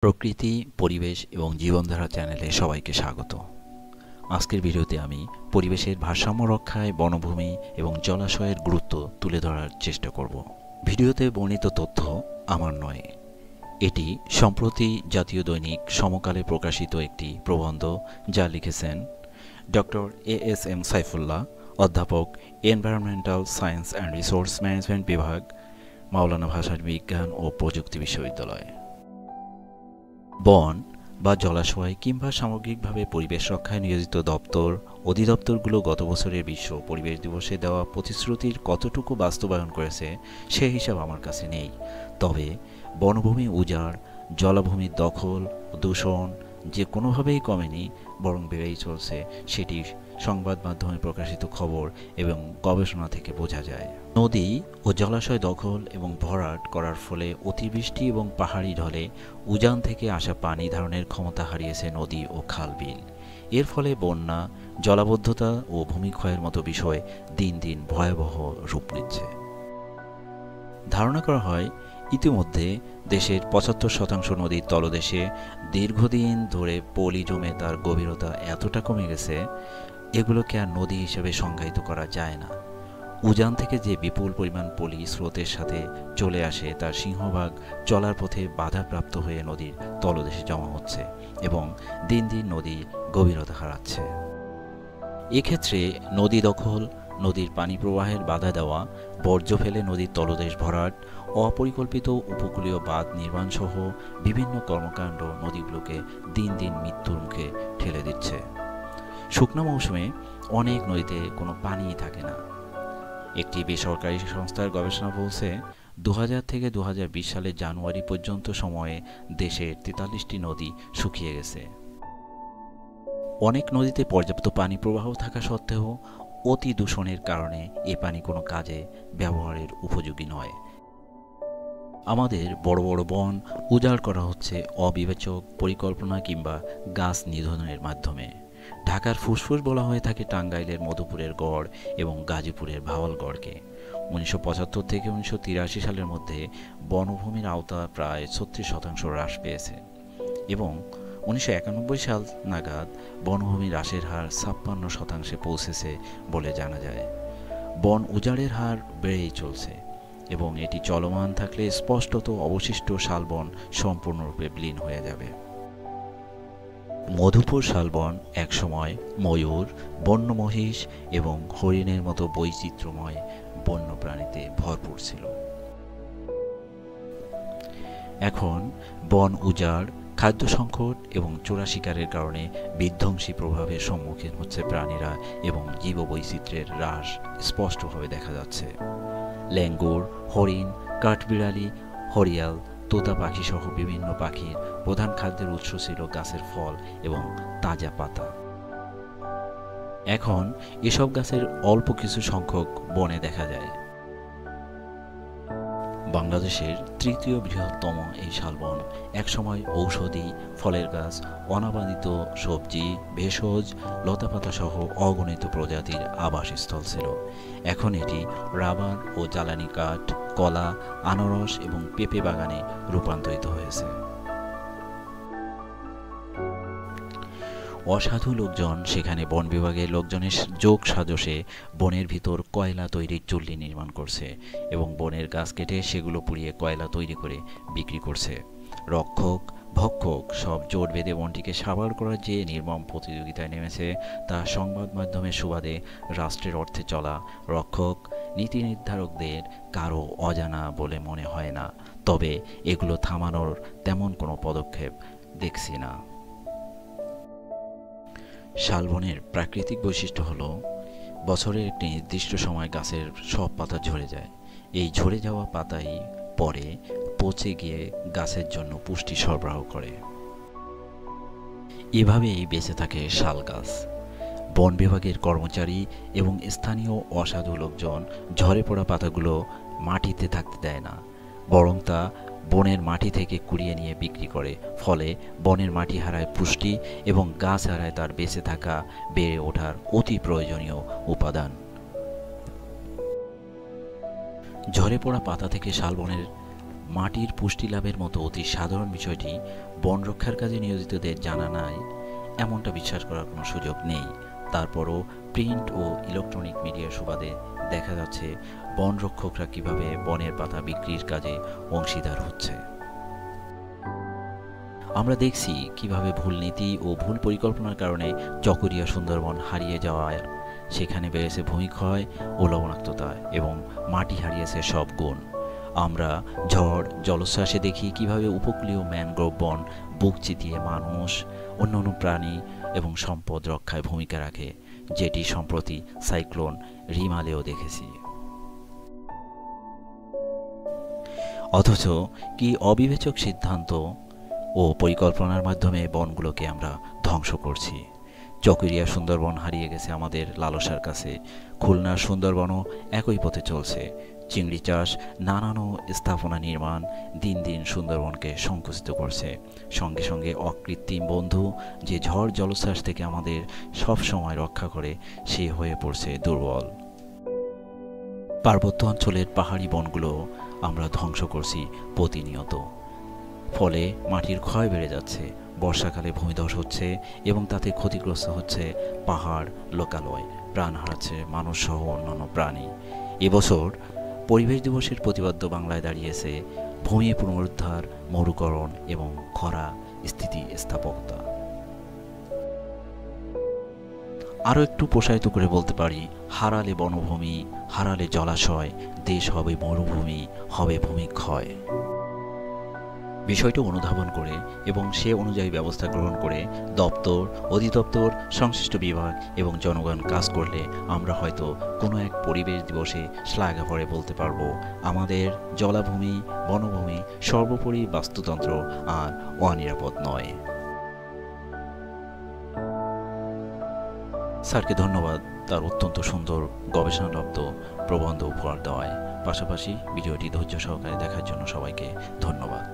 প্রকৃতি, পরিবেশ এবং জীবনধারা চ্যানেলে সবাইকে স্বাগত। আজকের ভিডিওতে আমি পরিবেশের ভারসাম্য রক্ষায় বনভূমি এবং জলাশয়ের গুরুত্ব তুলে ধরার চেষ্টা করব। ভিডিওতে বর্ণিত তথ্য আমার নয়, এটি সম্প্রতি জাতীয় দৈনিক সমকালে প্রকাশিত একটি প্রবন্ধ, যা লিখেছেন ডক্টর এএসএম সাইফুল্লাহ, অধ্যাপক, environmental science and resource management বিভাগ, মাওলানা ভাষার বিজ্ঞান ও প্রযুক্তি বিশ্ববিদ্যালয়। বন বা জলাশয় কিংবা সামগ্রিকভাবে পরিবেশ রক্ষায় নিয়োজিত অধিদপ্তরগুলো গত বছরের বিশ্ব পরিবেশ দিবসে দেওয়া প্রতিশ্রুতির কতটুকু বাস্তবায়ন করেছে সে হিসাব আমার কাছে নেই। তবে বনভূমি উজাড়, জলাভূমির দখল, দূষণ যে কোনোভাবেই কমেনি, বরং বেড়েই চলছে, সেটি সংবাদ মাধ্যমে প্রকাশিত খবর এবং গবেষণা থেকে বোঝা যায়। নদী ও জলাশয় দখল এবং ভরাট করার ফলে অতিবৃষ্টি এবং পাহাড়ি ঢলে উজান থেকে আসা পানি ধারণের ক্ষমতা হারিয়েছে নদী ও খাল-বিল। এর ফলে বন্যা, জলাবদ্ধতা ও ভূমিক্ষয়ের মতো বিষয় দিন দিন ভয়াবহ রূপ নিচ্ছে। ধারণা করা হয়, ইতিমধ্যে দেশের ৭৫% নদীর তলদেশে দীর্ঘদিন ধরে পলি জমে তার গভীরতা এতটা কমে গেছে, এগুলোকে আর নদী হিসেবে সংজ্ঞায়িত করা যায় না। উজান থেকে যে বিপুল পরিমাণ পলি স্রোতের সাথে চলে আসে, তার সিংহভাগ চলার পথে বাধাপ্রাপ্ত হয়ে নদীর তলদেশে জমা হচ্ছে এবং দিন দিন নদী গভীরতা হারাচ্ছে। এক্ষেত্রে নদী দখল, নদীর পানি প্রবাহের বাধা দেওয়া, বর্জ্য ফেলে নদীর তলদেশ ভরাট, অপরিকল্পিত উপকূলীয় বাঁধ নির্মাণসহ বিভিন্ন কর্মকাণ্ড নদীগুলোকে দিন দিন মৃত্যুর মুখে ঠেলে দিচ্ছে। শুকনো মৌসুমে অনেক নদীতে কোনো পানিই থাকে না। একটি বেসরকারি সংস্থার গবেষণা বলছে, ২০০০ থেকে ২০২০ সালের জানুয়ারি পর্যন্ত সময়ে দেশের ৪৩টি নদী শুকিয়ে গেছে। অনেক নদীতে পর্যাপ্ত পানি প্রবাহ থাকা সত্ত্বেও অতি দূষণের কারণে এ পানি কোনো কাজে ব্যবহারের উপযোগী নয়। আমাদের বড় বড় বন উজাড় করা হচ্ছে অবিবেচক পরিকল্পনা কিংবা গাছ নিধনের মাধ্যমে। ঢাকার ফুসফুস বলা হয়ে থাকে টাঙ্গাইলের মধুপুরের গড় এবং গাজীপুরের ভাওয়ালগড়কে। ১৯৭৫ থেকে ১৯৮৩ সালের মধ্যে বনভূমির আওতা প্রায় ৩৬% হ্রাস পেয়েছে এবং ১৯৯১ সাল নাগাদ বনভূমি হ্রাসের হার ৫৬% পৌঁছেছে বলে জানা যায়। বন উজাড়ের হার বেড়েই চলছে এবং এটি চলমান থাকলে স্পষ্টত অবশিষ্ট শালবন সম্পূর্ণরূপে বিলীন হয়ে যাবে। মধুপুর শালবন একসময় ময়ূর, বন্য মহিষ এবং হরিণের মতো বৈচিত্র্যময় বন্যপ্রাণীতে ভরপুর ছিল। এখন বন উজাড়, খাদ্য সংকট এবং চোরা শিকারের কারণে বিধ্বংসী প্রভাবের সম্মুখীন হচ্ছে প্রাণীরা এবং জীববৈচিত্র্যের হ্রাস স্পষ্টভাবে দেখা যাচ্ছে। ল্যাঙ্গুর, হরিণ, কাঠবিড়ালি, হরিয়াল, তোতা পাখি সহ বিভিন্ন পাখির প্রধান খাদ্যের উৎস ছিল গাছের ফল এবং তাজা পাতা। এখন এসব গাছের অল্প কিছু সংখ্যক বনে দেখা যায়। বাংলাদেশের তৃতীয় বৃহত্তম এই শালবন একসময় ঔষধি, ফলের গাছ, অনাবাদিত সবজি, ভেষজ, লতাপাতা সহ অগণিত প্রজাতির আবাসস্থল ছিল। এখন এটি রাবার ও জ্বালানি কাঠ, কলা, আনারস এবং পেঁপে বাগানে রূপান্তরিত হয়েছে। অসাধু লোকজন সেখানে বন বিভাগের লোকজনের যোগ সাজসে বনের ভিতর কয়লা তৈরির চুল্লি নির্মাণ করছে এবং বনের গাছ কেটে সেগুলো পুড়িয়ে কয়লা তৈরি করে বিক্রি করছে। রক্ষক ভক্ষক সব জোট বেঁধে বনটিকে সাবার করার যে নির্মম প্রতিযোগিতায় নেমেছে, তা সংবাদ মাধ্যমের সুবাদে রাষ্ট্রের অর্থে চলা রক্ষক নীতি নির্ধারকদের কারো অজানা বলে মনে হয় না। তবে এগুলো থামানোর তেমন কোনো পদক্ষেপ দেখছি না। শালবনের প্রাকৃতিক বৈশিষ্ট্য হলো, বছরের একটি নির্দিষ্ট সময় গাছের সব পাতা ঝরে যায়। এই ঝরে যাওয়া পাতাই পরে পচে গিয়ে গাছের জন্য পুষ্টি সরবরাহ করে। এভাবেই বেঁচে থাকে শাল গাছ। বন বিভাগের কর্মচারী এবং স্থানীয় অসাধু লোকজন ঝরে পড়া পাতাগুলো মাটিতে থাকতে দেয় না, বরং তা বনের মাটি থেকে কুড়িয়ে নিয়ে বিক্রি করে। ফলে বনের মাটি হারায় পুষ্টি এবং গাছ হারায় তার বেঁচে থাকা, বেড়ে ওঠার অতি প্রয়োজনীয় উপাদান। ঝরে পড়া পাতা থেকে শালবনের মাটির পুষ্টি লাভের মতো অতি সাধারণ বিষয়টি বন রক্ষার কাজে নিয়োজিতদের জানা নাই এমনটা বিশ্বাস করার কোনো সুযোগ নেই। তারপরও প্রিন্ট ও ইলেকট্রনিক মিডিয়ার সুবাদে দেখা যাচ্ছে বন রক্ষকরা কীভাবে বনের পাতা বিক্রির কাজে অংশীদার হচ্ছে। আমরা দেখছি কিভাবে ভুল নীতি ও ভুল পরিকল্পনার কারণে চকরিয়া সুন্দরবন হারিয়ে যাওয়ায় সেখানে বেড়েছে ভূমিক্ষয় ও লবণাক্ততা এবং মাটি হারিয়েছে সব গুণ। আমরা ঝড় জলোচ্ছ্বাসে দেখি কিভাবে উপকূলীয় ম্যানগ্রোভ বন বুক চিতিয়ে মানুষ, অন্যান্য প্রাণী এবং সম্পদ রক্ষায় ভূমিকা রাখে, যেটি সম্প্রতি সাইক্লোন রিমালেও দেখেছি। অথচ কি অবিবেচক সিদ্ধান্ত ও পরিকল্পনার মাধ্যমে বনগুলোকে আমরা ধ্বংস করছি। চকরিয়া সুন্দরবন হারিয়ে গেছে আমাদের লালসার কাছে, খুলনার সুন্দরবনও একই পথে চলছে। চিংড়ি চাষ, নানান স্থাপনা নির্মাণ দিন দিন সুন্দরবনকে সংকুচিত করছে। সঙ্গে সঙ্গে অকৃত্রিম বন্ধু যে ঝড় জলোচ্ছ্বাস থেকে আমাদের সব সময় রক্ষা করে, সে হয়ে পড়ছে দুর্বল। পার্বত্য অঞ্চলের পাহাড়ি বনগুলো আমরা ধ্বংস করছি প্রতিনিয়ত। ফলে মাটির ক্ষয় বেড়ে যাচ্ছে, বর্ষাকালে ভূমিধস হচ্ছে এবং তাতে ক্ষতিগ্রস্ত হচ্ছে পাহাড়, লোকালয়, প্রাণ হারাচ্ছে মানুষসহ অন্যান্য প্রাণী। এবছর পরিবেশ দিবসের প্রতিপাদ্য বাংলায় দাঁড়িয়েছে ভূমি পুনরুদ্ধার, মরুকরণ এবং খরা স্থিতিস্থাপকতা। আরও একটু প্রসারিত করে বলতে পারি, হারালে বনভূমি, হারালে জলাশয়, দেশ হবে মরুভূমি, হবে ভূমিক্ষয়। বিষয়টি অনুধাবন করে এবং সে অনুযায়ী ব্যবস্থা গ্রহণ করে দপ্তর, অধিদপ্তর, সংশ্লিষ্ট বিভাগ এবং জনগণ কাজ করলে আমরা হয়তো কোনো এক পরিবেশ দিবসে শ্লাঘা বলতে পারবো, আমাদের জলাভূমি, বনভূমি সর্বোপরি বাস্তুতন্ত্র আর অনিরাপদ নয়। স্যারকে ধন্যবাদ তার অত্যন্ত সুন্দর গবেষণালব্ধ প্রবন্ধ উপহার দেওয়ায়। পাশাপাশি ভিডিওটি ধৈর্য সহকারে দেখার জন্য সবাইকে ধন্যবাদ।